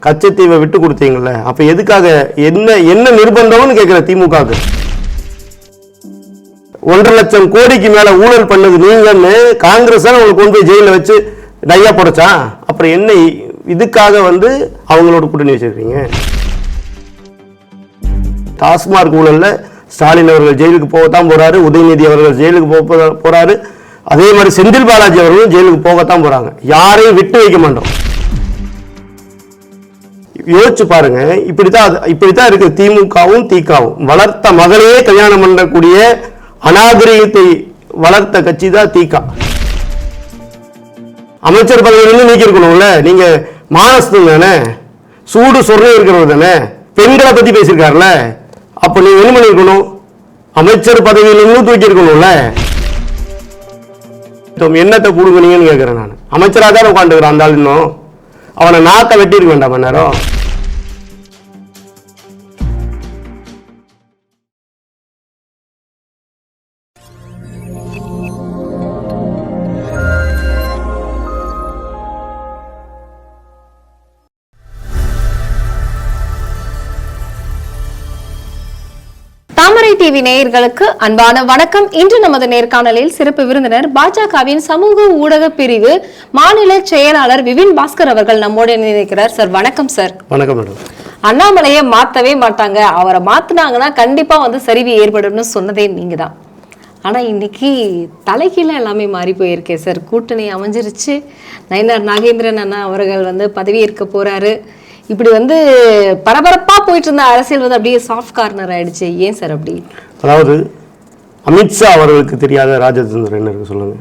கச்சத்தீவை விட்டு கொடுத்தீங்கல்ல, அப்ப எதுக்காக, என்ன நிர்பந்தம்னு கேட்கிற திமுகவுக்கு? 1.5 லட்சம் கோடிக்கு மேல ஊழல் பண்ணது நீங்கன்னு காங்கிரஸ் உங்களுக்கு கொண்டு போய் ஜெயில வச்சு நையா போடச்சா? அப்புறம் என்ன இதுக்காக அவங்களோட கூட்டணி வச்சிருக்கீங்க? டாஸ்மார்க் ஊழல்ல ஸ்டாலின் அவர்கள் ஜெயிலுக்கு போகத்தான் போறாரு, உதயநிதி அவர்கள் ஜெயிலுக்கு போறாரு, அதே மாதிரி செந்தில் பாலாஜி அவர்களும் ஜெயிலுக்கு போகத்தான் போறாங்க. யாரையும் விட்டு வைக்க மாட்டோம். யோசிச்சு பாருங்க. இப்படித்தான் இருக்கு திமுகவும் திகாவும். வளர்த்த மகளையே கல்யாணம் பண்ணக்கூடிய அநாகரிகத்தை வளர்த்த கட்சி தான் திக. அமைச்சர் பதவியிலிருந்து நீக்கி இருக்கணும்ல. நீங்க மானஸ்தம் தானே, சூடு சொல்ற இருக்கிறவர் தானே, பெண்களை பத்தி பேசியிருக்காருல, அப்ப நீங்க என்ன பண்ணிருக்கணும்? அமைச்சர் பதவியிலிருந்து தூக்கி இருக்கணும்ல. என்னத்தை கொடுக்குறீங்கன்னு கேட்கிறேன் நான். அமைச்சராக தான் உட்காந்துக்கிறான் அந்த ஆள். இன்னும் அவனை நாக்க வெட்டி இருக்க வேண்டாம் நேரம். தாமரை டிவி நேயர்களுக்கு அன்பான வணக்கம். இன்று நமது நேர்காணலில் சிறப்பு விருந்தினர் பாஜகவின் சமூக ஊடக பிரிவு மாநில செயலாளர் விபின் பாஸ்கர் அவர்கள் நம்மோடு இணைக்கிறார். சார் வணக்கம். சார் வணக்கம் மேடம். அண்ணாமலையை மாத்தவே மாட்டாங்க, அவரை மாத்தினாங்கன்னா கண்டிப்பா சரிவு ஏற்படும்னு சொன்னதே நீங்க தான். ஆனா இன்னைக்கு தலைகீழ எல்லாமே மாறி போயிருக்கே சார். கூட்டணி அமைஞ்சிருச்சு. நயினார் நாகேந்திரன் அண்ணா அவர்கள் பதவியேற்க போறாரு. இப்படி பரபரப்பா போயிட்டு இருந்த அரசியல் அப்படியே சாஃப்ட் கார்னர் ஆயிடுச்சு. ஏன் சார் அப்படி? அதாவது அமித்ஷா அவர்களுக்கு தெரியாத ராஜதந்திரம் என்ன இருக்கு சொல்லுங்க.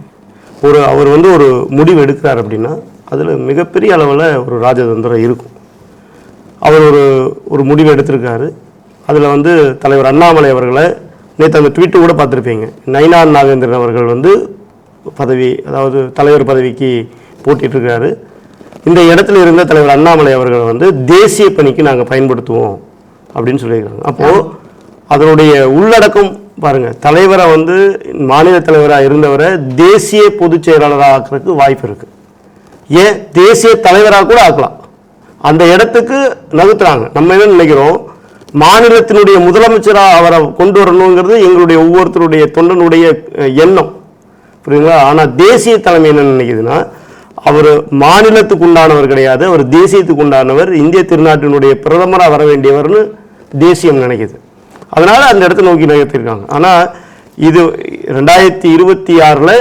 அவர் ஒரு முடிவு எடுக்கிறார் அப்படின்னா அதுல மிகப்பெரிய அளவில் ஒரு ராஜதந்திரம் இருக்கும். அவர் ஒரு முடிவு எடுத்திருக்காரு. அதுல தலைவர் அண்ணாமலை அவர்களை நேற்று அந்த ட்வீட்டு கூட பார்த்துருப்பீங்க. நயினார் நாகேந்திரன் அவர்கள் பதவி, அதாவது தலைவர் பதவிக்கு போட்டிட்டு இருக்காரு. இந்த இடத்துல இருந்த தலைவர் அண்ணாமலை அவர்கள் தேசிய பணிக்கு நாங்கள் பயன்படுத்துவோம் அப்படின்னு சொல்லியிருக்காங்க. அப்போது அதனுடைய உள்ளடக்கம் பாருங்க. தலைவரை மாநில தலைவராக இருந்தவரை தேசிய பொதுச் செயலாளராக ஆக்கிறதுக்கு வாய்ப்பு இருக்கு. ஏன் தேசிய தலைவராக கூட ஆக்கலாம். அந்த இடத்துக்கு நகர்த்துறாங்க. நம்ம என்ன நினைக்கிறோம், மாநிலத்தினுடைய முதலமைச்சராக அவரை கொண்டு வரணுங்கிறது எங்களுடைய ஒவ்வொருத்தருடைய தொண்டனுடைய எண்ணம், புரியுங்களா? ஆனால் தேசிய தலைமை என்ன நினைக்குதுன்னா, அவர் மாநிலத்துக்கு உண்டானவர் கிடையாது, அவர் தேசியத்துக்கு உண்டானவர், இந்திய திருநாட்டினுடைய பிரதமராக வர வேண்டியவர்னு தேசியம் நினைக்குது. அதனால அந்த இடத்தை நோக்கி நகர்த்திருக்காங்க. ஆனால் இது 2026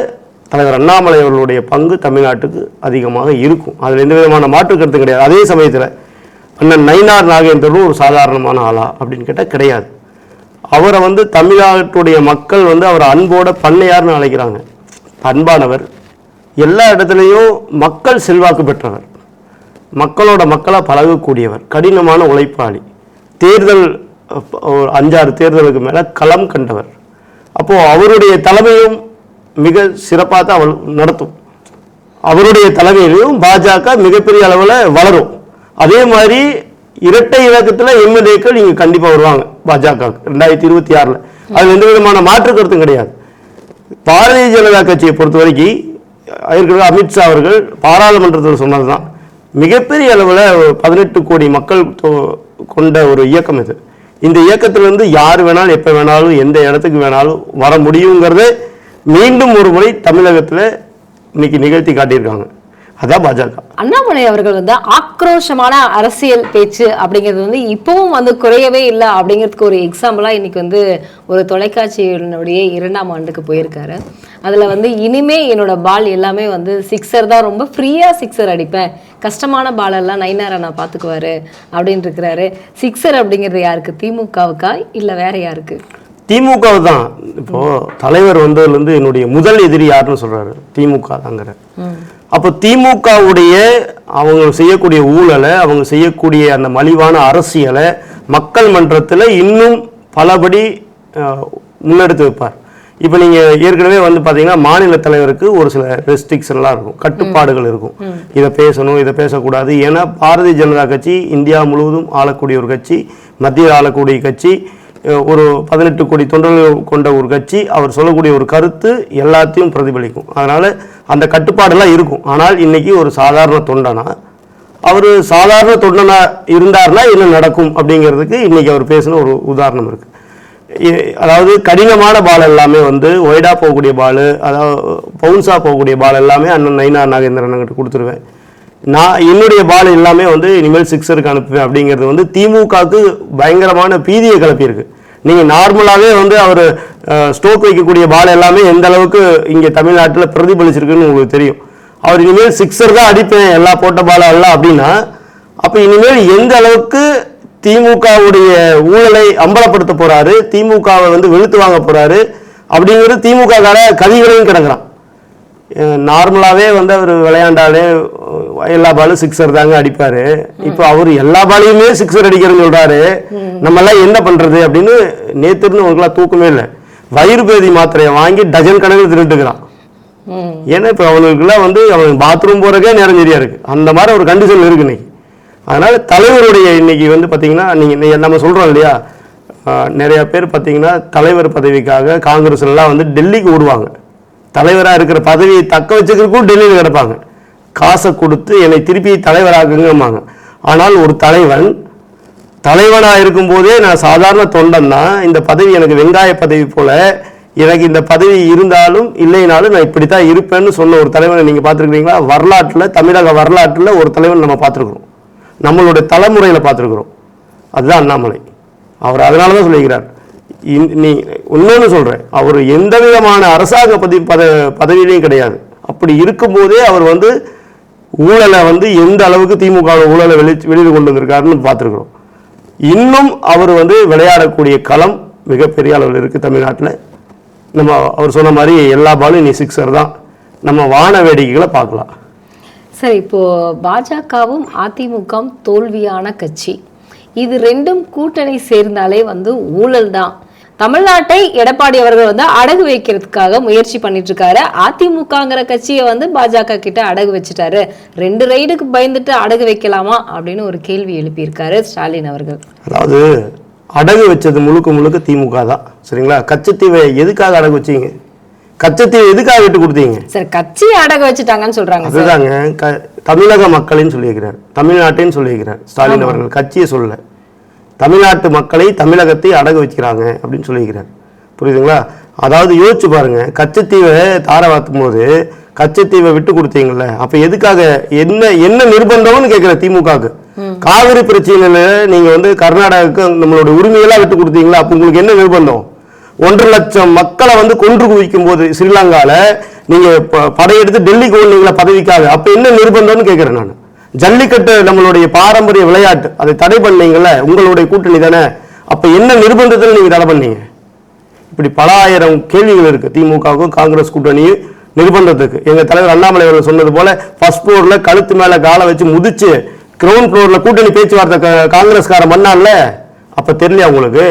தலைவர் அண்ணாமலை அவர்களுடைய பங்கு தமிழ்நாட்டுக்கு அதிகமாக இருக்கும். அதில் எந்த விதமான மாற்று கருத்து கிடையாது. அதே சமயத்தில் அண்ணன் நயினார் நாகேந்திரனும் ஒரு சாதாரணமான ஆளா அப்படின்னு கேட்டால் கிடையாது. அவரை தமிழ்நாட்டுடைய மக்கள் அவரை அன்போட பண்ணையார்னு அழைக்கிறாங்க. அன்பானவர், எல்லா இடத்துலையும் மக்கள் செல்வாக்கு பெற்றவர், மக்களோட மக்களாக பழகக்கூடியவர், கடினமான உழைப்பாளி, தேர்தல் 5-6 தேர்தலுக்கு மேலே களம் கண்டவர். அப்போது அவருடைய தலைமையும் மிக சிறப்பாக தான் அவள் நடத்தும். அவருடைய தலைமையிலையும் பாஜக மிகப்பெரிய அளவில் வளரும். அதே மாதிரி இரட்டை இலக்கத்தில் எம்எல்ஏக்கள் இங்கே கண்டிப்பாக வருவாங்க பாஜக 2026. அதில் எந்த விதமான மாற்று கருத்தும் கிடையாது. பாரதிய ஜனதா கட்சியை பொறுத்த வரைக்கும் ஏற்கனவே அமித்ஷா அவர்கள் பாராளுமன்றத்தில் சொன்னதுதான், மிகப்பெரிய அளவில் 18 கோடி மக்கள் கொண்ட ஒரு இயக்கம் இது. இந்த இயக்கத்திலிருந்து யார் வேணாலும் எப்போ வேணாலும் எந்த இடத்துக்கு வேணாலும் வர முடியுங்கிறத மீண்டும் ஒரு முறை தமிழகத்தில் இன்னைக்கு நிகழ்த்தி காட்டியிருக்காங்க. அதான் பாஜக. அண்ணாமலை அவர்கள் ஆக்ரோஷமான அரசியல் பேச்சு அப்படிங்கிறது இப்பவும் குறையவே இல்லை அப்படிங்கிறதுக்கு ஒரு எக்ஸாம்பிளா இன்னைக்கு ஒரு தொலைக்காட்சியினுடைய 2ஆம் ஆண்டுக்கு போயிருக்காரு. அதுல இனிமே என்னோட பால் எல்லாமே சிக்ஸர் தான், ரொம்ப ஃப்ரீயா சிக்ஸர் அடிப்பேன், கஷ்டமான பால் எல்லாம் நயினாரை நான் பாத்துக்குவாரு அப்படின்னு இருக்கிறாரு. சிக்ஸர் அப்படிங்கிறது யாருக்கு? திமுகவுக்கா இல்ல வேற யாருக்கு? திமுக தான். இப்போ தலைவர் வந்ததுலேருந்து என்னுடைய முதல் எதிரி யாருன்னு சொல்றாரு, திமுக தாங்கிற. அப்போ திமுகவுடைய அவங்க செய்யக்கூடிய ஊழலை, அவங்க செய்யக்கூடிய அந்த மலிவான அரசியலை மக்கள் மன்றத்தில் இன்னும் பலபடி முன்னெடுத்து வைப்பார். இப்போ நீங்கள் ஏற்கனவே பார்த்தீங்கன்னா மாநில தலைவருக்கு ஒரு சில ரெஸ்ட்ரிக்ஷன்லாம் இருக்கும், கட்டுப்பாடுகள் இருக்கும். இதை பேசணும், இதை பேசக்கூடாது. ஏன்னா பாரதிய ஜனதா கட்சி இந்தியா முழுவதும் ஆளக்கூடிய ஒரு கட்சி, மத்தியில் ஆளக்கூடிய கட்சி, ஒரு 18 கோடி தொண்டர்கள் கொண்ட ஒரு கட்சி. அவர் சொல்லக்கூடிய ஒரு கருத்து எல்லாத்தையும் பிரதிபலிக்கும். அதனால் அந்த கட்டுப்பாடெல்லாம் இருக்கும். ஆனால் இன்றைக்கி ஒரு சாதாரண தொண்டனா அவர் சாதாரண தொண்டனா இருந்தார்னா என்ன நடக்கும் அப்படிங்கிறதுக்கு இன்னைக்கு அவர் பேசின ஒரு உதாரணம் இருக்கு. அதாவது கடினமான பால் எல்லாமே வந்து ஒய்டா போகக்கூடிய பால், அதாவது பவுன்ஸா போகக்கூடிய பால் எல்லாமே அண்ணன் நயினா நாகேந்திரன் கிட்ட கொடுத்துருவேன். நான் என்னுடைய பால் எல்லாமே வந்து இனிமேல் சிக்ஸருக்கு அனுப்புவேன் அப்படிங்கிறது வந்து திமுகவுக்கு பயங்கரமான பீதியை கிளப்பியிருக்கு. நீங்கள் நார்மலாகவே வந்து அவர் ஸ்டோக் வைக்கக்கூடிய பால் எல்லாமே எந்த அளவுக்கு இங்கே தமிழ்நாட்டில் பிரதிபலிச்சிருக்குன்னு உங்களுக்கு தெரியும். அவர் இனிமேல் சிக்ஸர் தான் அடிப்பேன் எல்லா போட்ட பாலும் எல்லாம் அப்படின்னா, அப்போ இனிமேல் எந்த அளவுக்கு திமுகவுடைய ஊழலை அம்பலப்படுத்த போறாரு, திமுகவை வந்து வெளுத்து வாங்க போறாரு அப்படிங்கிறது திமுக கதிகளையும் கிடக்குறான். நார்மலாகவே வந்து அவர் விளையாண்டாலே எல்லா பாலும் சிக்ஸர் தாங்க அடிப்பாரு. இப்போ அவர் எல்லா பாலையுமே சிக்ஸர் அடிக்கிறேன்னு சொல்றாரு. நம்ம எல்லாம் என்ன பண்றது அப்படின்னு நேத்துன்னு உங்களுக்குலாம் தூக்கமே இல்லை. வயிறு பேதி மாத்திரையை வாங்கி டஜன் கணக்கில் திருட்டுக்கிறான். ஏன்னா இப்போ அவனுக்குலாம் வந்து அவன் பாத்ரூம் போறதுக்கே நேரம் சரியா இருக்கு. அந்த மாதிரி ஒரு கண்டிஷன் இருக்கு இன்னைக்கு. அதனால தலைவருடைய இன்னைக்கு வந்து பார்த்தீங்கன்னா நீங்க நம்ம சொல்றோம் இல்லையா, நிறைய பேர் பார்த்தீங்கன்னா தலைவர் பதவிக்காக காங்கிரஸ் எல்லாம் வந்து டெல்லிக்கு ஓடுவாங்க. தலைவராக இருக்கிற பதவியை தக்க வச்சுக்கிறதுக்கும் டெல்லியில் கிடப்பாங்க. காசை கொடுத்து என்னை திருப்பி தலைவராகுங்கம்பாங்க. ஆனால் ஒரு தலைவனாக இருக்கும்போதே நான் சாதாரண தொண்டன் தான், இந்த பதவி எனக்கு வெங்காய பதவி போல, எனக்கு இந்த பதவி இருந்தாலும் இல்லைனாலும் நான் இப்படித்தான் இருப்பேன்னு சொன்ன ஒரு தலைவனை நீங்கள் பார்த்துருக்கீங்களா? வரலாற்றில், தமிழக வரலாற்றில் ஒரு தலைவன் நம்ம பார்த்துருக்குறோம், நம்மளுடைய தலைமுறையில் பார்த்துருக்குறோம். அதுதான் அண்ணாமலை. அவர் அதனால தான் சொல்லிக்கிறார். நீ இன்னொன்று சொல்கிறேன், அவர் எந்த விதமான அரசாங்க பதவியிலையும் கிடையாது. அப்படி இருக்கும்போதே அவர் வந்து ஊழலை வந்து எந்த அளவுக்கு திமுக ஊழலை வெளியில் கொண்டு வந்திருக்காருன்னு பார்த்துருக்குறோம். இன்னும் அவர் வந்து விளையாடக்கூடிய களம் மிகப்பெரிய அளவில் இருக்குது தமிழ்நாட்டில். நம்ம அவர் சொன்ன மாதிரி எல்லா பாலும் நீ சிக்ஸர் தான், நம்ம வான வேடிக்கைகளை பார்க்கலாம். சரி, இப்போ பாஜகவும் அதிமுகவும் தோல்வியான கட்சி, இது ரெண்டும் கூட்டணி சேர்ந்தாலே வந்து ஊழல் தான். தமிழ்நாட்டை எடப்பாடி அவர்கள் வந்து அடகு வைக்கிறதுக்காக முயற்சி பண்ணிட்டு இருக்காரு. அதிமுகங்கிற கட்சியை வந்து பாஜக கிட்ட அடகு வச்சுட்டாரு. 2 ரைடுக்கு பயந்துட்டு அடகு வைக்கலாமா அப்படின்னு ஒரு கேள்வி எழுப்பியிருக்காரு ஸ்டாலின் அவர்கள். அதாவது அடகு வச்சது முழுக்க திமுக தான். சரிங்களா? கச்சத்தீவை எதுக்காக அடகு வச்சீங்க? கச்சத்தீவை எதுக்காக விட்டு கொடுத்தீங்க? சார், கட்சியை அடகு வச்சுட்டாங்கன்னு சொல்றாங்க. அதுதாங்க தமிழக மக்களின்னு சொல்லியிருக்கிறார், தமிழ்நாட்டின்னு சொல்லியிருக்கிறார் ஸ்டாலின் அவர்கள். கட்சியை சொல்ல, தமிழ்நாட்டு மக்களை, தமிழகத்தை அடகு வச்சுக்கிறாங்க அப்படின்னு சொல்லியிருக்கிறார். புரியுதுங்களா? அதாவது யோசிச்சு பாருங்க, கச்சத்தீவை தாரவாத்தும் போது கச்சத்தீவை விட்டு கொடுத்தீங்கல்ல, அப்ப எதுக்காக, என்ன நிர்பந்தம்னு கேட்கிற திமுகவுக்கு? காவிரி பிரச்சனையில நீங்க வந்து கர்நாடகாவுக்கு நம்மளோட உரிமையெல்லாம் விட்டு கொடுத்தீங்களா? அப்ப உங்களுக்கு என்ன நிர்பந்தம்? 1.5 லட்சம் மக்களை வந்து கொன்று குவிக்கும் போது ஸ்ரீலங்கால நீங்க படையெடுத்து டெல்லிக்கு ஓடுனீங்களா பதவிக்காக? அப்ப என்ன நிர்பந்தம்னு கேட்கிறேன் நான். ஜல்லிக்கட்டு நம்மளுடைய பாரம்பரிய விளையாட்டு, அதை தடை பண்ணீங்கல்ல, உங்களுடைய கூட்டணி தானே. அப்ப என்ன நிர்பந்தத்தில் நீங்க தடை பண்ணீங்க? இப்படி பல ஆயிரம் கேள்விகள் இருக்கு திமுகவுக்கும் காங்கிரஸ் கூட்டணியும் நிர்பந்தத்துக்கு. எங்க தலைவர் அண்ணாமலை அவர்கள் சொன்னது போல ஃபர்ஸ்ட் ஃப்ளோர்ல கழுத்து மேல காலை வச்சு முதிச்சு கிரவுண்ட் ஃப்ளோர்ல கூட்டணி பேச்சுவார்த்தை காங்கிரஸ்காரன் பண்ணான்ல, அப்ப தெரியலையா உங்களுக்கு?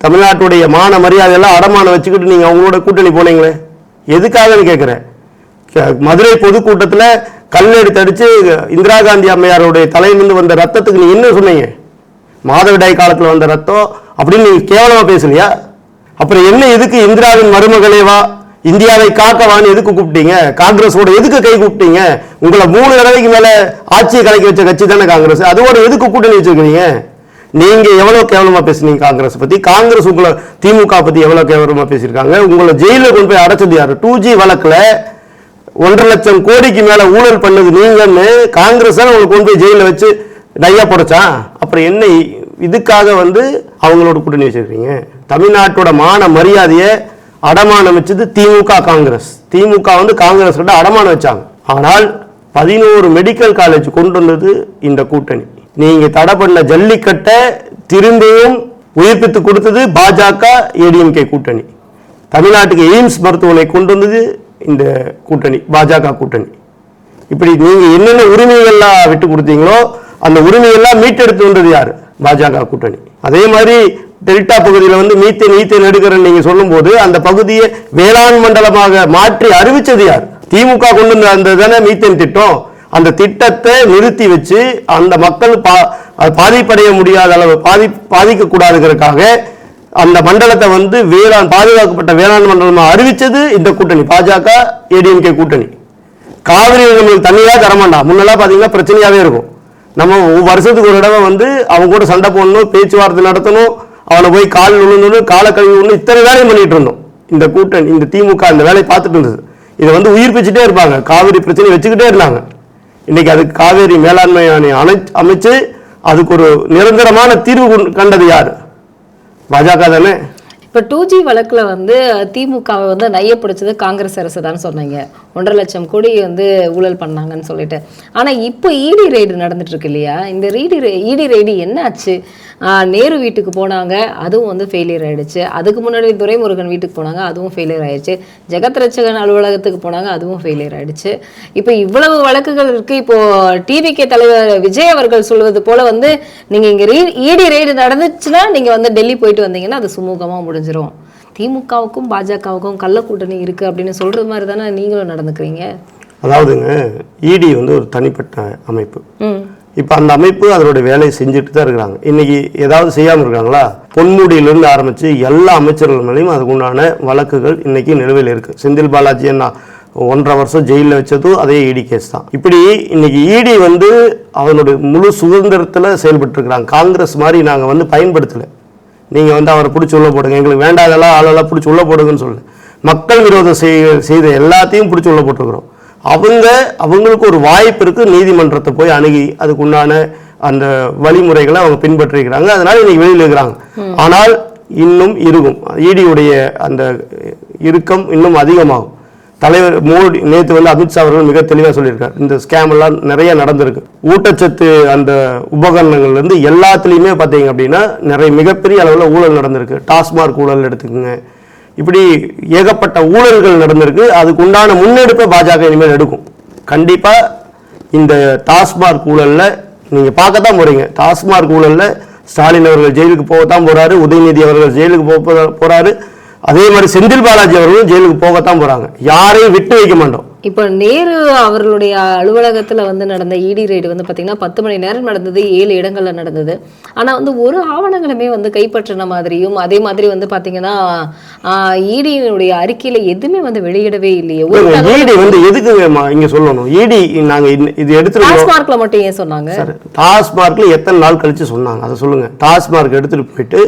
தமிழ்நாட்டுடைய மான மரியாதை எல்லாம் அடமான வச்சுக்கிட்டு நீங்க அவங்களோட கூட்டணி போனீங்களே, எதுக்காகன்னு கேட்கிறேன். மதுரை பொதுக்கூட்டத்தில் கல்லெடுத்து அடிச்சு இந்திரா காந்தி அம்மையாருடைய தலையிலிருந்து வந்த ரத்தத்துக்கு நீங்க என்ன சொன்னீங்க? மாதவிடாய் காலத்தில் வந்த ரத்தம் அப்படின்னு நீங்க கேவலமா பேசலையா? அப்புறம் என்ன, எதுக்கு இந்திராவின் மருமகளேவா, இந்தியாவை காக்கவான்னு எதுக்கு கூப்பிட்டீங்க? காங்கிரஸோட எதுக்கு கை கூப்பிட்டீங்க? உங்களை 3 தடவைக்கு மேல ஆட்சியை கலைக்க வச்ச கட்சி தானே காங்கிரஸ். அதோட எதுக்கு கூட்டணி வச்சிருக்கீங்க? நீங்க எவ்வளவு கேவலமா பேசுனீங்க காங்கிரஸ் பத்தி, காங்கிரஸ் உங்களை திமுக பத்தி எவ்வளவு கேவலமா பேசியிருக்காங்க. உங்களை ஜெயில கொண்டு போய் அடைச்சது யாரு? 2G வழக்குல 1.5 லட்சம் கோடிக்கு மேல ஊழல் பண்ணது நீங்கன்னு காங்கிரஸ் தான் உங்களுக்கு கொண்டு போய் ஜெயில வச்சு டையா போடச்சான். அப்புறம் என்ன, இதுக்காக வந்து அவங்களோட கூட்டணி வச்சிருக்கீங்க? தமிழ்நாட்டோட மான மரியாதையை அடமானம் வச்சது திமுக காங்கிரஸ். திமுக வந்து காங்கிரஸ் கிட்ட அடமானம் வச்சாங்க. ஆனால் 11 மெடிக்கல் காலேஜ் கொண்டு வந்தது இந்த கூட்டணி. நீங்க தடை பண்ண ஜல்லிக்கட்டை திரும்பியும் உயிர்ப்பித்து கொடுத்தது பாஜக ஏடிஎம்கே கூட்டணி. தமிழ்நாட்டுக்கு எய்ம்ஸ் மருத்துவமனை கொண்டு வந்தது இந்த கூட்டணி, பாஜக கூட்டணி. இப்படி நீங்க என்னென்ன உரிமைகள்லாம் விட்டு கொடுத்தீங்களோ அந்த உரிமையெல்லாம் மீட்டெடுத்து வந்தது யாரு? பாஜக கூட்டணி. அதே மாதிரி டெல்டா பகுதியில் வந்து மீத்தேன் எடுக்கிறேன்னு நீங்க சொல்லும் போது அந்த பகுதியை வேளாண் மண்டலமாக மாற்றி அறிவிச்சது யார்? திமுக கொண்டு வந்த அந்த தானே மீத்தேன் திட்டம். அந்த திட்டத்தை நிறுத்தி வச்சு அந்த மக்கள் பாதிப்படைய முடியாத அளவு பாதிக்க கூடாதுங்கிறதுக்காக அந்த மண்டலத்தை வந்து பாதுகாக்கப்பட்ட வேளாண் மண்டலமாக அறிவிச்சது இந்த கூட்டணி, பாஜக ஏடிஎம்கே கூட்டணி. காவிரி நம்மளுக்கு தண்ணியாக தரமாட்டான். முன்னெல்லாம் பார்த்தீங்கன்னா பிரச்சனையாகவே இருக்கும். நம்ம வருஷத்துக்கு ஒரு தடவை வந்து அவங்க கூட சண்டை போடணும், பேச்சுவார்த்தை நடத்தணும், அவனை போய் கால் விழுந்தணும், காலை கழுவி விடணும், இத்தனை வேலையும் பண்ணிட்டு இருந்தோம். இந்த கூட்டணி, இந்த திமுக இந்த வேலையை பார்த்துட்டு இருந்தது. இதை வந்து உயிர்ப்பிச்சுட்டே இருப்பாங்க, காவிரி பிரச்சனை வச்சுக்கிட்டே இருந்தாங்க. இன்னைக்கு அதுக்கு காவேரி மேலாண்மை அமைச்சு அதுக்கு ஒரு நிரந்தரமான தீர்வு கண்டது யாரு? பாஜக தானே. இப்போ 2G வழக்கில் வந்து திமுகவை வந்து நையப்பிடிச்சது காங்கிரஸ் அரசு தான் சொன்னீங்க. 1.5 லட்சம் கோடி வந்து ஊழல் பண்ணாங்கன்னு சொல்லிட்டு. ஆனால் இப்போ இடி ரெய்டு நடந்துட்டு இருக்கு இல்லையா? இந்த இடி ரெய்டு என்ன ஆச்சு? நேரு வீட்டுக்கு போனாங்க, அதுவும் வந்து ஃபெயிலியர் ஆயிடுச்சு. அதுக்கு முன்னாடி துரைமுருகன் வீட்டுக்கு போனாங்க, அதுவும் ஃபெயிலியர் ஆயிடுச்சு. ஜெகத் ரட்சகன் அலுவலகத்துக்கு போனாங்க, அதுவும் ஃபெயிலியர் ஆயிடுச்சு. இப்போ இவ்வளவு வழக்குகள் இருக்கு. இப்போ டிவிகே தலைவர் விஜய் அவர்கள் சொல்வது போல வந்து நீங்க இங்க இடி ரெய்டு நடந்துச்சுன்னா நீங்க வந்து டெல்லி போயிட்டு வந்தீங்கன்னா அது சுமூகமா முடிஞ்சிடும். திமுகவுக்கும் பாஜகவுக்கும் கள்ள கூட்டணி இருக்கு அப்படின்னு சொல்றது மாதிரி தானே நீங்களும் நடந்துக்கிறீங்க. அதாவதுங்க, இடி வந்து ஒரு தனிப்பட்ட அமைப்பு. இப்போ அந்த அமைப்பு அதனுடைய வேலையை செஞ்சுட்டு தான் இருக்கிறாங்க. இன்னைக்கு ஏதாவது செய்யாமல் இருக்காங்களா? பொன்முடியிலிருந்து ஆரம்பித்து எல்லா அமைச்சர்கள் மேலேயும் அதுக்கு உண்டான வழக்குகள் இன்னைக்கு நிலுவையில் இருக்குது. செந்தில் பாலாஜி என்ன 1.5 வருஷம் ஜெயிலில் வச்சதும் அதே இடி கேஸ் தான். இப்படி இன்னைக்கு இடி வந்து அவனுடைய முழு சுதந்திரத்தில் செயல்பட்டு இருக்கிறாங்க. காங்கிரஸ் மாதிரி நாங்கள் வந்து பயன்படுத்தலை. நீங்கள் வந்து அவரை பிடிச்சி உள்ள போடுங்க, எங்களுக்கு வேண்டாதெல்லாம் ஆளெல்லாம் பிடிச்சி உள்ள போடுங்கன்னு சொல்லு. மக்கள் விரோதம் செய்த எல்லாத்தையும் பிடிச்சி உள்ள போட்டுருக்குறோம். அவங்களுக்கு ஒரு வாய்ப்பு இருக்குது, நீதிமன்றத்தை போய் அணுகி அதுக்கு உண்டான அந்த வழிமுறைகளை அவங்க பின்பற்றிருக்கிறாங்க. அதனால இன்னைக்கு வெளியில் இருக்கிறாங்க. ஆனால் இன்னும் இருக்கும், இடியுடைய அந்த இறுக்கம் இன்னும் அதிகமாகும். தலைவர் மோடி நேற்று வந்து அமித்ஷா அவர்கள் மிக தெளிவாக சொல்லியிருக்காரு, இந்த ஸ்கேம் எல்லாம் நிறைய நடந்திருக்கு. ஊட்டச்சத்து அந்த உபகரணங்கள்லேருந்து எல்லாத்துலேயுமே பார்த்தீங்க அப்படின்னா நிறைய மிகப்பெரிய அளவில் ஊழல் நடந்திருக்கு. டாஸ்மார்க் ஊழல் எடுத்துக்கோங்க, இப்படி ஏகப்பட்ட ஊழல்கள் நடந்திருக்கு. அதுக்கு உண்டான முன்னெடுப்பை பாஜக இனிமேல் எடுக்கும். கண்டிப்பாக இந்த டாஸ்மார்க் ஊழலில் நீங்கள் பார்க்க தான் போகிறீங்க. டாஸ்மார்க் ஊழலில் ஸ்டாலின் அவர்கள் ஜெயிலுக்கு போகத்தான் போகிறாரு, உதயநிதி அவர்கள் ஜெயிலுக்கு போகிறாரு, அதே மாதிரி செந்தில் பாலாஜி அவர்களும் ஜெயிலுக்கு போகத்தான் போகிறாங்க. யாரையும் விட்டு வைக்க மாட்டோம். இப்போ நேரு அவர்களுடைய அலுவலகத்தில் வந்து நடந்த இடி ரெய்டு வந்து பார்த்தீங்கன்னா 10 மணி நேரம் நடந்தது, 7 இடங்களில் நடந்தது. ஆனால் வந்து ஒரு ஆவணங்களுமே வந்து கைப்பற்றின மாதிரியும், அதே மாதிரி வந்து பார்த்தீங்கன்னா இடியினுடைய அறிக்கையில் எதுவுமே வந்து வெளியிடவே இல்லையே. இடி வந்து எதுக்கு இங்கே சொல்லணும்? இடி நாங்கள் இது எடுத்துருக்கோம். டாஸ்மார்க்ல மட்டும் ஏன் சொன்னாங்க? டாஸ்மார்க்ல எத்தனை நாள் கழிச்சு சொன்னாங்க அதை சொல்லுங்க. டாஸ்மார்க் எடுத்துட்டு போயிட்டு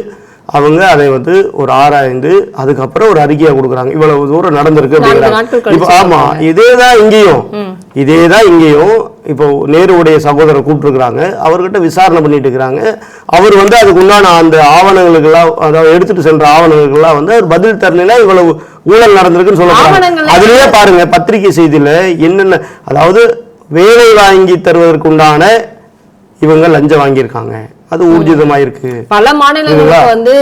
அவங்க அதை வந்து ஒரு ஆராய்ந்து அதுக்கப்புறம் ஒரு அறிக்கையை கொடுக்குறாங்க, இவ்வளவு தூரம் நடந்திருக்கு அப்படிங்கிறாங்க. இப்போ ஆமா, இதேதான் இங்கேயும் இப்போ நேருடைய சகோதரர் கூப்பிட்டுருக்குறாங்க, அவர்கிட்ட விசாரணை பண்ணிட்டு இருக்கிறாங்க. அவர் வந்து அதுக்கு உண்டான அந்த ஆவணங்களுக்கெல்லாம், அதாவது எடுத்துட்டு சென்ற ஆவணங்களுக்கெல்லாம் வந்து அவர் பதில் தரல, இவ்வளவு ஊழல் நடந்திருக்குன்னு சொல்லுறாங்க. அதுலயே பாருங்க பத்திரிகை செய்தியில என்னென்ன, அதாவது வேலை வாங்கி தருவதற்கு உண்டான இவங்க லஞ்சம் வாங்கியிருக்காங்க, அது ஊர்ஜிதமாயிருக்கு. பல மாநிலங்களுக்கு வந்து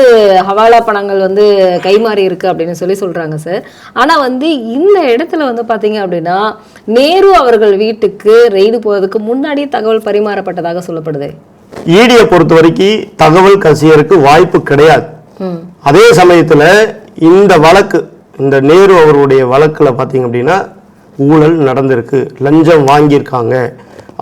ஹவாலா பணங்கள் வந்து கைமாறி இருக்கு அப்படின்னு சொல்றாங்க சார். ஆனா வந்து இந்த இடத்துல வந்து பாத்தீங்க அப்படின்னா நேரு அவர்கள் வீட்டுக்கு ரெய்டு போவதற்கு முன்னாடி தகவல் பரிமாறப்பட்டதாக சொல்லப்படுது. ஈடியை பொறுத்த வரைக்கும் தகவல் கசியருக்கு வாய்ப்பு கிடையாது. அதே சமயத்துல இந்த வழக்கு, இந்த நேரு அவருடைய வழக்குல பாத்தீங்க அப்படின்னா ஊழல் நடந்திருக்கு, லஞ்சம் வாங்கியிருக்காங்க,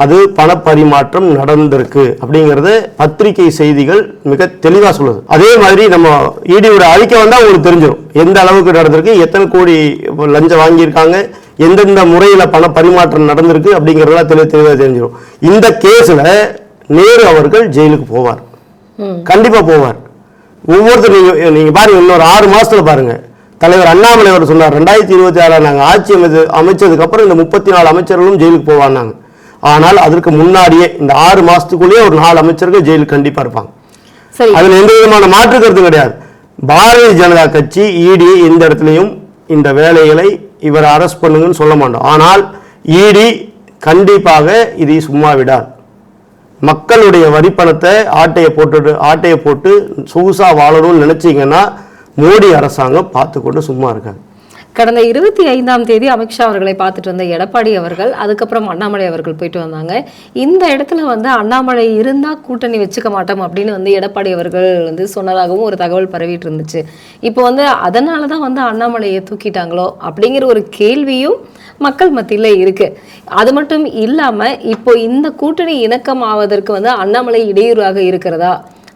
அது பணப்பரிமாற்றம் நடந்திருக்கு அப்படிங்கறத பத்திரிகை செய்திகள் மிக தெளிவா சொல்லுது. அதே மாதிரி நம்ம இடியோட அறிக்கை வந்தா உங்களுக்கு தெரிஞ்சிடும் எந்த அளவுக்கு நடந்திருக்கு, எத்தனை கோடி லஞ்சம் வாங்கியிருக்காங்க, எந்தெந்த முறையில பண பரிமாற்றம் நடந்திருக்கு அப்படிங்கறதெல்லாம் தெளிவாக தெரிஞ்சிடும். இந்த கேஸ்ல நேரு அவர்கள் ஜெயிலுக்கு போவார், கண்டிப்பா போவார். ஒவ்வொருத்தர் நீங்க பாருங்க, இன்னொரு 6 மாசத்துல பாருங்க, தலைவர் அண்ணாமலை அவர் சொன்னார் 2026 நாங்க ஆட்சி அமைச்சதுக்கு அப்புறம் இந்த 34 அமைச்சர்களும் ஜெயிலுக்கு போவாங்க. ஆனால் அதற்கு முன்னாடியே இந்த 6 மாசத்துக்குள்ளேயே ஒரு 4 அமைச்சர்கள் ஜெயிலுக்கு கண்டிப்பா இருப்பாங்க. அதுல எந்த விதமான மாற்று கருத்து கிடையாது. பாரதிய ஜனதா கட்சி இடி எந்த இடத்துலையும் இந்த வேலைகளை இவர் அரெஸ்ட் பண்ணுங்கன்னு சொல்ல மாட்டோம். ஆனால் இடி கண்டிப்பாக இதை சும்மா விடாது. மக்களுடைய வரிப்பணத்தை ஆட்டையை போட்டு சொகுசா வாழணும்னு நினைச்சீங்கன்னா மோடி அரசாங்கம் பார்த்து கொண்டு சும்மா இருக்காங்க. கடந்த 25ஆம் தேதி அமித்ஷா அவர்களை பார்த்துட்டு வந்த எடப்பாடி அவர்கள், அதுக்கப்புறம் அண்ணாமலை அவர்கள் போயிட்டு வந்தாங்க. இந்த இடத்துல வந்து அண்ணாமலை இருந்தா கூட்டணி வச்சுக்க மாட்டோம் அப்படின்னு வந்து எடப்பாடி அவர்கள் வந்து சொன்னதாகவும் ஒரு தகவல் பரவிட்டு இருந்துச்சு. இப்போ வந்து அதனாலதான் வந்து அண்ணாமலையை தூக்கிட்டாங்களோ அப்படிங்கிற ஒரு கேள்வியும் மக்கள் மத்தியில இருக்கு. அது மட்டும் இல்லாம இப்போ இந்த கூட்டணி இணக்கம் ஆவதற்கு வந்து அண்ணாமலை இடையூறாக இருக்கிறதா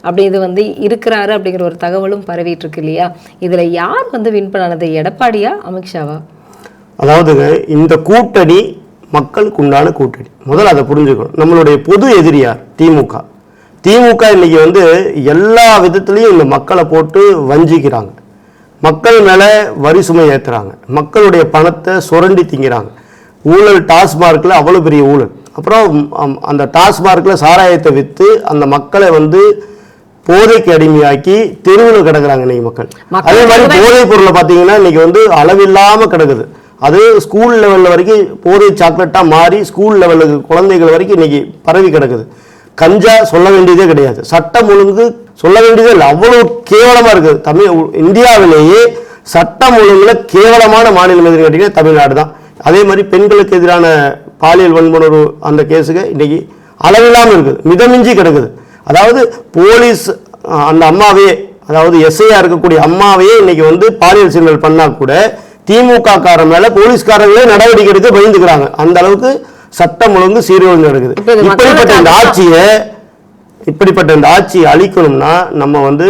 அப்படி வந்து இருக்கிறாரு அப்படிங்கிற ஒரு தகவலும் பரவிட்டு இருக்கு இல்லையா? இதுல யார் வந்து வின் பண்ணது, எடப்பாடியா அமித்ஷாவா? அதாவதுங்க, இந்த கூட்டணி மக்களுக்கு உண்டான கூட்டணி. முதல்ல அதை புரிஞ்சுக்கணும். நம்மளுடைய பொது எதிரியார் திமுக. திமுக இன்னைக்கு வந்து எல்லா விதத்துலையும் இந்த மக்களை போட்டு வஞ்சிக்கிறாங்க. மக்கள் மேலே வரி சுமை ஏற்றுறாங்க. மக்களுடைய பணத்தை சுரண்டி திங்கிறாங்க. ஊழல் டாஸ்மார்க்கில் அவ்வளோ பெரிய ஊழல். அப்புறம் அந்த டாஸ்மார்க்கில் சாராயத்தை விற்று அந்த மக்களை வந்து போதைக்கு அடிமையாக்கி தெருவில் கிடக்குறாங்க இன்னைக்கு மக்கள். அதே மாதிரி போதைப் பொருளை பார்த்தீங்கன்னா இன்னைக்கு வந்து அளவில்லாமல் கிடக்குது. அது ஸ்கூல் லெவலில் வரைக்கும் போதை சாக்லேட்டாக மாறி ஸ்கூல் லெவலுக்கு குழந்தைகள் வரைக்கும் இன்னைக்கு பரவி கிடக்குது. கஞ்சா சொல்ல வேண்டியதே கிடையாது. சட்டம் ஒழுங்கு சொல்ல வேண்டியதே இல்லை, அவ்வளோ கேவலமாக இருக்குது. இந்தியாவிலேயே சட்டம் ஒழுங்குல கேவலமான மாநிலம் எதுன்னு கேட்டீங்கன்னா தமிழ்நாடு தான். அதே மாதிரி பெண்களுக்கு எதிரான பாலியல் வன்முறை அந்த கேஸுக்கு இன்னைக்கு அளவில்லாமல் இருக்குது, மிதமிஞ்சி கிடக்குது. அதாவது போலீஸ் அந்த அம்மாவே, அதாவது எஸ்ஐயா இருக்கக்கூடிய அம்மாவையே இன்னைக்கு வந்து பாலியல் சீண்டல் பண்ணா கூட திமுக காரன் மேல போலீஸ்காரங்களே நடவடிக்கை எடுக்க பயந்துக்கிறாங்க. அந்த அளவுக்கு சட்டம் ஒழுங்கு சீர்குலைந்து நடக்குது. இப்படிப்பட்ட இந்த ஆட்சியை அழிக்கணும்னா நம்ம வந்து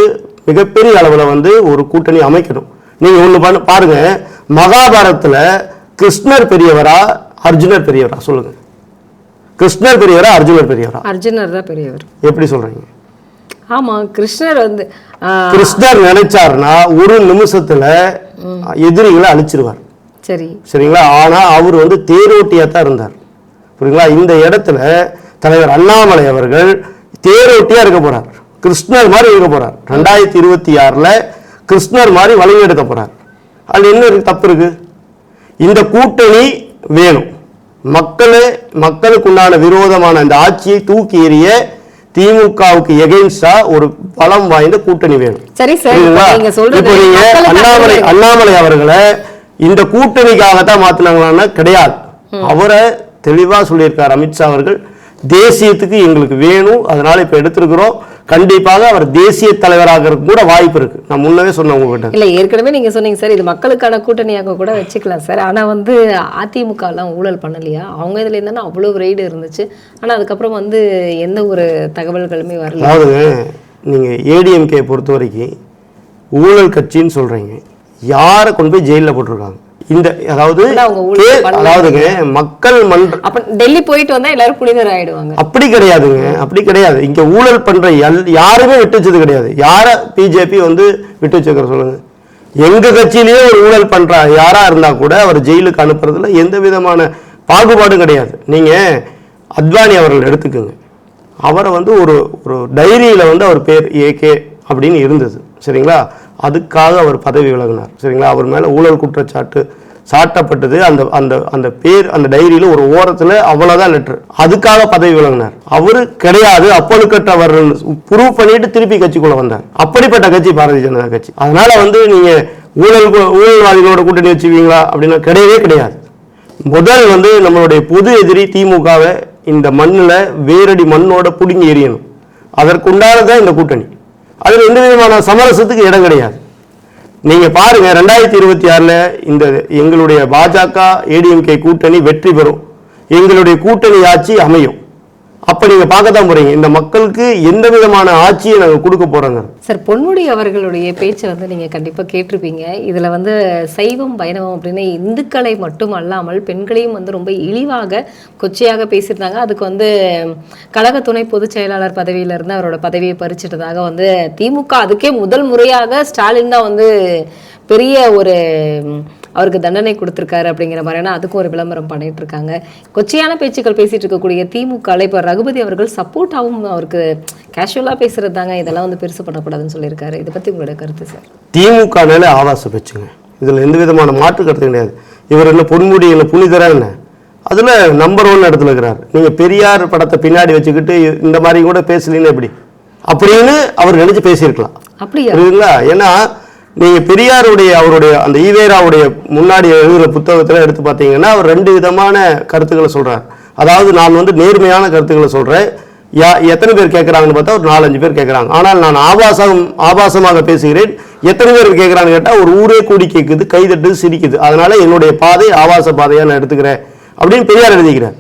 மிகப்பெரிய அளவில் வந்து ஒரு கூட்டணி அமைக்கணும். நீங்க ஒண்ணு பாருங்க, மகாபாரதத்துல கிருஷ்ணர் பெரியவரா அர்ஜுனர் பெரியவரா சொல்லுங்க? கிருஷ்ணர் பெரியவரா அர்ஜுனர் பெரியவரா? அர்ஜுனர் தான் பெரியவர். எப்படி சொல்றீங்க? ஆமா, கிருஷ்ணர் வந்து கிருஷ்ணர் நினைச்சாருன்னா ஒரு நிமிஷத்துல எதிரிகளை அழிச்சிருவார். சரி சரிங்களா? ஆனா அவர் வந்து தேரோட்டியா தான் இருந்தார். புரியுங்களா? இந்த இடத்துல தலைவர் அண்ணாமலை அவர்கள் தேரோட்டியா இருக்க போறார். கிருஷ்ணர் மாதிரி இருக்க போறார். 2026 கிருஷ்ணர் மாதிரி வழிநடத்த போறார். அது என்ன தப்பு இருக்கு? இந்த கூட்டணி வேணும். மக்களுக்குண்டான விரோதமான இந்த ஆட்சியை தூக்கி எறிய திமுகவுக்கு எகெயின்ஸ்டா ஒரு பலம் வாய்ந்த கூட்டணி வேணும். சரி சார், நீங்க சொல்றது அண்ணாமலை அவர்களை இந்த கூட்டணிக்காகத்தான் மாத்தினாங்களான்னா கிடையாது. அவரை தெளிவா சொல்லியிருக்கார் அமித்ஷா அவர்கள், தேசியத்துக்கு எங்களுக்கு வேணும், அதனால இப்ப எடுத்திருக்கிறோம். கண்டிப்பாக அவர் தேசிய தலைவராக கூட வாய்ப்பு இருக்கு. நான் முன்னவே சொன்னேன் உங்ககிட்ட. இல்ல, ஏற்கனவே நீங்க சொன்னீங்க சார், இது மக்களுக்கான கூட்டணியாக கூட வச்சுக்கலாம் சார். ஆனா வந்து அதிமுக எல்லாம் ஊழல் பண்ணலையா? அவங்க இதுல இருந்தா அவ்வளவு ரெய்டு இருந்துச்சு. ஆனா அதுக்கப்புறம் வந்து எந்த ஒரு தகவல்களுமே வரல. அதாவது நீங்க ஏடிஎம்கே பொறுத்த வரைக்கும் ஊழல் கட்சின்னு சொல்றீங்க. யாரை கொண்டு போய் ஜெயில போட்டிருக்காங்க? இந்த அதாவதுங்க மக்கள் டெல்லி போயிட்டு வந்தா எல்லாரும் புனிதர் ஆயிடுவாங்க. அப்படி கிடையாதுங்க, அப்படி கிடையாது. இங்க ஊழல் பண்ற யாருமே விட்டு வச்சது கிடையாது. யார பிஜேபி வந்து விட்டு வச்சிருக்கிற சொல்லுங்க? எங்க கட்சியிலேயே ஒரு ஊழல் பண்ற யாரா இருந்தா கூட அவர் ஜெயிலுக்கு அனுப்புறதுல எந்த விதமான பாகுபாடும் கிடையாது. நீங்க அத்வானி அவர்கள் எடுத்துக்கோங்க. அவரை வந்து ஒரு டைரியில வந்து அவர் பேர் ஏகே அப்படின்னு இருந்தது. சரிங்களா? அதுக்காக அவர் பதவி விலகினார். சரிங்களா? அவர் மேல ஊழல் குற்றச்சாட்டு சாட்டப்பட்டது. அந்த பேர் அந்த டைரியில ஒரு ஓரத்துல அவ்வளவுதான் லெட்டர். அதுக்காக பதவி விலகினார். அவரு கிடையாது, அப்பழுக்கற்றவர்கள் ப்ரூவ் பண்ணிட்டு திருப்பி கட்சிக்குள்ள வந்தார். அப்படிப்பட்ட கட்சி பாரதிய ஜனதா கட்சி. அதனால வந்து நீங்க ஊழல்வாதிகளோட கூட்டணி வச்சுவீங்களா அப்படின்னா கிடையவே கிடையாது. முதல் வந்து நம்மளுடைய பொது எதிரி திமுகவை இந்த மண்ணுல வேரடி மண்ணோட புடுங்கி எறியணும். அதற்குண்டானதான் இந்த கூட்டணி. அதுல எந்த விதமான சமரசத்துக்கு இடம் கிடையாது. நீங்க பாருங்க, 2026 இந்த எங்களுடைய பாஜக ஏடிஎம்கே கூட்டணி வெற்றி பெறும், எங்களுடைய கூட்டணி ஆட்சி அமையும். அப்ப நீங்க பார்க்கத்தான் போறீங்க இந்த மக்களுக்கு எந்த விதமான ஆட்சியை நாங்க கொடுக்க போறோங்க. சார், பொன்முடி அவர்களுடைய பேச்சை வந்து நீங்க கண்டிப்பா கேட்டிருப்பீங்க. இதுல வந்து சைவம் வைணவம் அப்படின்னு இந்துக்களை மட்டும் அல்லாமல் பெண்களையும் வந்து ரொம்ப இழிவாக கொச்சையாக பேசியிருந்தாங்க. அதுக்கு வந்து கழக துணை பொதுச் செயலாளர் பதவியில இருந்து அவரோட பதவியை பறிச்சிட்டதாக வந்து திமுக அதுக்கே முதல் முறையாக ஸ்டாலின் தான் வந்து பெரிய ஒரு அவருக்கு தண்டனை கொடுத்துருக்காரு அப்படிங்கிற மாதிரியான அதுக்கும் ஒரு விளம்பரம் பண்ணிட்டு இருக்காங்க. கொச்சையான பேச்சுக்கள் பேசிட்டு இருக்கக்கூடிய திமுக இப்போ ரகுபதி அவர்கள் சப்போர்ட்டாகவும் அவருக்கு கேஷுவலாக பேசுறது தாங்க, இதெல்லாம் வந்து பெருசு பண்ணக்கூடாதுன்னு சொல்லியிருக்காரு. இதை பற்றி உங்களோட கருத்து சார்? திமுக ஆபாச பேச்சுங்க, இதில் எந்த விதமான மாற்று கருத்து கிடையாது. இவர் என்ன பொன்முடி என்ன புனிதரா என்ன? அதில் நம்பர் 1 இடத்துல இருக்கிறார். நீங்கள் பெரியார் படத்தை பின்னாடி வச்சுக்கிட்டு இந்த மாதிரி கூட பேசலீன்னு எப்படி அப்படின்னு அவர் நினைச்சு பேசியிருக்கலாம். அப்படியா? ஏன்னா நீங்க பெரியாருடைய அவருடைய அந்த ஈவேராவுடைய முன்னாடி எழுதுகிற புத்தகத்துல எடுத்து பார்த்தீங்கன்னா அவர் 2 விதமான கருத்துக்களை சொல்றார். அதாவது நான் வந்து நேர்மையான கருத்துக்களை சொல்றேன், எத்தனை பேர் கேட்கறாங்கன்னு பார்த்தா ஒரு 4-5 பேர் கேட்கறாங்க. ஆனால் நான் ஆபாசமாக பேசுகிறேன், எத்தனை பேர் கேட்கறான்னு கேட்டா ஒரு ஊரே கூடி கேட்குது, கைதட்டு சிரிக்குது. அதனால என்னுடைய பாதை ஆபாச பாதையா நான் எடுத்துக்கிறேன் அப்படின்னு பெரியார் எழுதிக்கிறார்.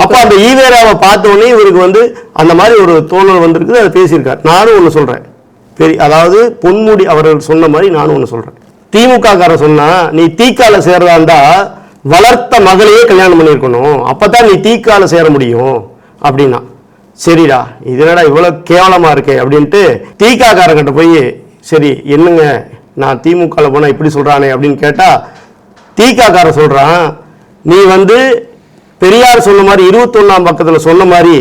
அப்ப அந்த ஈவேராவை பார்த்த உடனே இவருக்கு வந்து அந்த மாதிரி ஒரு தோணல் வந்திருக்குது, அதை பேசியிருக்கார். நானும் ஒன்று சொல்றேன், அதாவது பொன்முடி அவர்கள் சொன்ன மாதிரி நானும் ஒன்று சொல்றேன். திமுக காரன் சொன்னா நீ தீக்கால சேர்றதா இருந்தா வளர்த்த மகளையே கல்யாணம் பண்ணியிருக்கணும், அப்பதான் நீ தீக்கால சேர முடியும் அப்படின்னா. சரிடா, இதனடா இவ்வளவு கேவலமா இருக்கே அப்படின்ட்டு தீக்காக்காரங்கிட்ட போய், சரி என்னங்க நான் திமுக போனா இப்படி சொல்றானே அப்படின்னு கேட்டா, தீக்காக்காரன் சொல்றான், நீ வந்து பெரியார் சொன்ன மாதிரி 21ஆம் பக்கத்துல சொன்ன மாதிரி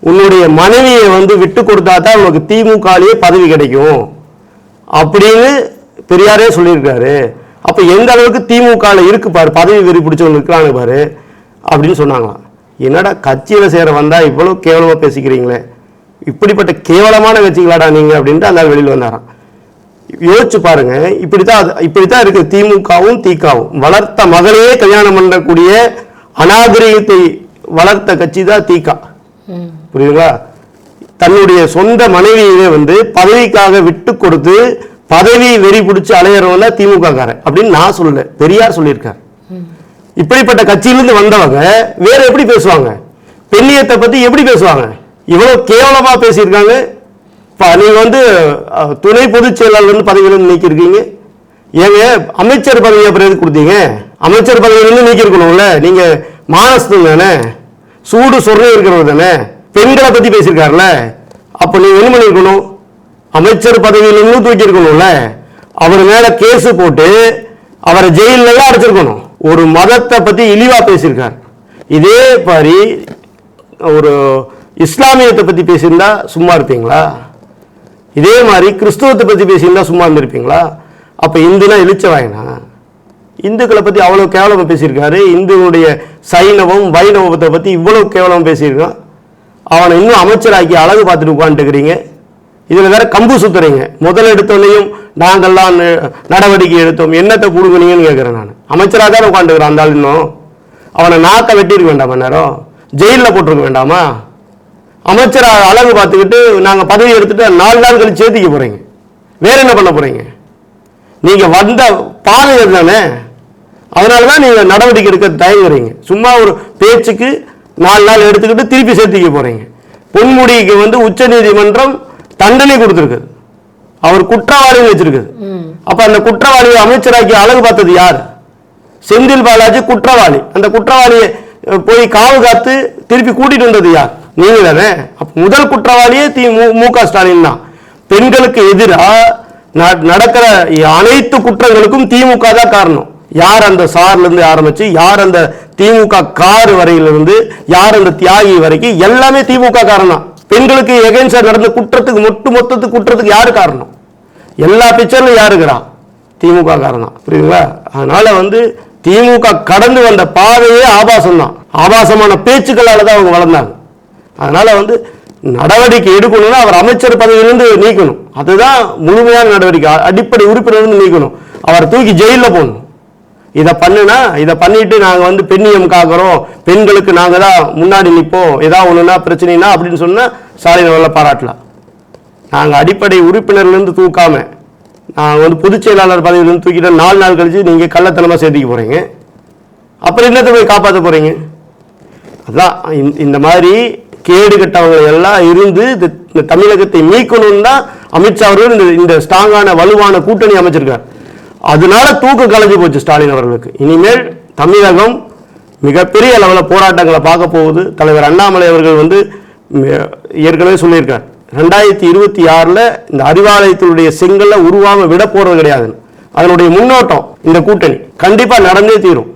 உன்னுடைய மனைவியை வந்து விட்டு கொடுத்தா தான் உனக்கு திமுகலயே பதவி கிடைக்கும் அப்படின்னு பெரியாரே சொல்லியிருக்காரு. அப்ப எந்த அளவுக்கு திமுகல இருக்கு பாரு, பதவி வெறி பிடிச்சவங்க இருக்கிறாங்க பாரு அப்படின்னு சொன்னாங்களாம். என்னடா கட்சியில சேர வந்தா இவ்வளவு கேவலமா பேசிக்கிறீங்களே, இப்படிப்பட்ட கேவலமான கட்சிகளாடா நீங்க அப்படின்ட்டு அந்த வெளியில் வந்தாராம். யோசிச்சு பாருங்க, இப்படித்தான் இருக்கு திமுகவும் திகாவும். வளர்த்த மகளையே கல்யாணம் பண்ணக்கூடிய அநாகரிகத்தை வளர்த்த கட்சி தான் திக. புரியுதுங்களா? தன்னுடைய சொந்த மனைவியை வந்து பதவிக்காக விட்டு கொடுத்து பதவி வெறி பிடிச்சு அலையறவங்க திமுக காரன் அப்படின்னு நான் சொல்லல, பெரியார் சொல்லியிருக்கார். இப்படிப்பட்ட கட்சியிலிருந்து வந்தவங்க வேற எப்படி பேசுவாங்க? பெண்ணியத்தை பத்தி எப்படி பேசுவாங்க? இவ்வளவு கேவலமா பேசியிருக்காங்க. நீங்க வந்து துணை பொதுச் செயலாளர் வந்து பதவியிலிருந்து நீக்கிருக்கீங்க. ஏங்க அமைச்சர் பதவியை பிறகு கொடுத்தீங்க? அமைச்சர் பதவியிலிருந்து நீக்கிருக்கணும்ல. நீங்க மானஸ்தம் தானே, சூடு சொர்ணம் இருக்கிறவர் தானே, பெண்களை பத்தி பேசியிருக்காருல. அப்ப நீங்க என்ன பண்ணிருக்கணும்? அமைச்சர் பதவியிலிருந்து தூக்கி இருக்கணும்ல. அவர் மேல கேஸ் போட்டு அவரை ஜெயில அடைச்சிருக்கணும். ஒரு மதத்தை பத்தி இழிவா பேசியிருக்கார். இதே மாதிரி ஒரு இஸ்லாமியத்தை பத்தி பேசியிருந்தா சும்மா இருப்பீங்களா? இதே மாதிரி கிறிஸ்துவத்தை பத்தி பேசியிருந்தா சும்மா இருந்திருப்பீங்களா? அப்ப இந்துனா இழிச்ச வாயினா? இந்துக்களை பத்தி அவ்வளவு கேவலமா பேசியிருக்காரு. இந்துடைய சைனவம் வைணவத்தை பத்தி இவ்வளவு கேவலமா பேசியிருக்கான். அவனை இன்னும் அமைச்சராக்கி அழகு பார்த்துட்டு உட்காந்துக்கிறீங்க. இதுல வேற கம்பு சுத்துறீங்க. முதல் எடுத்தோன்னையும் நாங்கள்லாம் நடவடிக்கை எடுத்தோம், என்னத்தை கொடுக்குறீங்கன்னு கேட்கிறேன். நான் அமைச்சராக தான் உட்காந்துக்கிறேன். அந்த ஆள் இன்னும் அவனை நாக்க வெட்டியிருக்க வேண்டாமா? நேரம் ஜெயிலில் போட்டிருக்க வேண்டாமா? அமைச்சராக அழகு பார்த்துக்கிட்டு நாங்க பதவி எடுத்துட்டு 4 நாள் கழிச்சு சேர்த்திக்க போறீங்க. வேற என்ன பண்ண போறீங்க? நீங்க வந்த பாதை தானே, அதனாலதான் நீங்க நடவடிக்கை எடுக்க தயங்குறீங்க. சும்மா ஒரு பேச்சுக்கு 4 நாள் எடுத்துக்கிட்டு திருப்பி சேர்த்திக்க போறீங்க. பொன்முடிக்கு வந்து உச்ச நீதிமன்றம் தண்டனை கொடுத்திருக்குது, அவர் குற்றவாளின்னு வச்சிருக்குது. அப்ப அந்த குற்றவாளியை அமைச்சராக்கி அழகு பார்த்தது யார்? செந்தில் பாலாஜி குற்றவாளி. அந்த குற்றவாளியை போய் காவு காத்து திருப்பி கூட்டிட்டு வந்தது யார்? நீங்க தானே. அப்ப முதல் குற்றவாளியே மு.க. ஸ்டாலின் தான். பெண்களுக்கு எதிராக நடக்கிற அனைத்து குற்றங்களுக்கும் திமுக தான் காரணம். யார் அந்த சார்ல இருந்து ஆரம்பிச்சு, யார் அந்த திமுக கார் வரையிலிருந்து, யார் அந்த தியாகி வரைக்கும் எல்லாமே திமுக காரணம். பெண்களுக்கு எகென்ஸ்டா நடந்த குற்றத்துக்கு மொத்தத்துக்கு குற்றத்துக்கு யாரு காரணம்? எல்லா பிக்சர்லையும் யாருக்குறான்? திமுக காரணம். புரியுதுங்களா? அதனால வந்து திமுக கடந்து வந்த பாதையே ஆபாசம் தான். ஆபாசமான பேச்சுக்களால தான் அவங்க வளர்ந்தாங்க. அதனால வந்து நடவடிக்கை எடுக்கணும்னா அவர் அமைச்சர் பதவியிலிருந்து நீக்கணும். அதுதான் முழுமையான நடவடிக்கை. அடிப்படை உறுப்பினர் நீக்கணும். அவரை தூக்கி ஜெயிலில் போடணும். இதை பண்ணிட்டு நாங்க வந்து பெண்ணியம் காக்கிறோம், பெண்களுக்கு நாங்க தான் முன்னாடி நிற்போம், ஏதாவது ஒண்ணுன்னா பிரச்சனைனா அப்படின்னு சொன்னா ஸ்டாலின் அவர்களை பாராட்டலாம். நாங்க அடிப்படை உறுப்பினர்லேருந்து தூக்காம நாங்க வந்து பொதுச் செயலாளர் பதவியிலிருந்து தூக்கிட்டு 4 நாள் கழிச்சு நீங்க கள்ளத்தனமா சேர்த்திக்க போறீங்க. அப்புறம் என்னத்தை போய் காப்பாற்ற போறீங்க? அதான் இந்த மாதிரி கேடு கட்டவங்க எல்லாம் இருந்து இந்த தமிழகத்தை மீட்கணும்னு தான் அமித்ஷா அவர்கள் இந்த ஸ்ட்ராங்கான வலுவான கூட்டணி அமைச்சிருக்கார். அதனால தூக்க கலைஞ்சு போச்சு ஸ்டாலின் அவர்களுக்கு. இனிமேல் தமிழகம் மிகப்பெரிய அளவில் போராட்டங்களை பார்க்க போகுது. தலைவர் அண்ணாமலை அவர்கள் வந்து ஏற்கனவே சொல்லியிருக்கார், 2026 இந்த அறிவாலயத்தினுடைய செங்கல்ல உருவாம விட போறது கிடையாது. அதனுடைய முன்னோட்டம் இந்த கூட்டணி கண்டிப்பா நடந்தே தீரும்.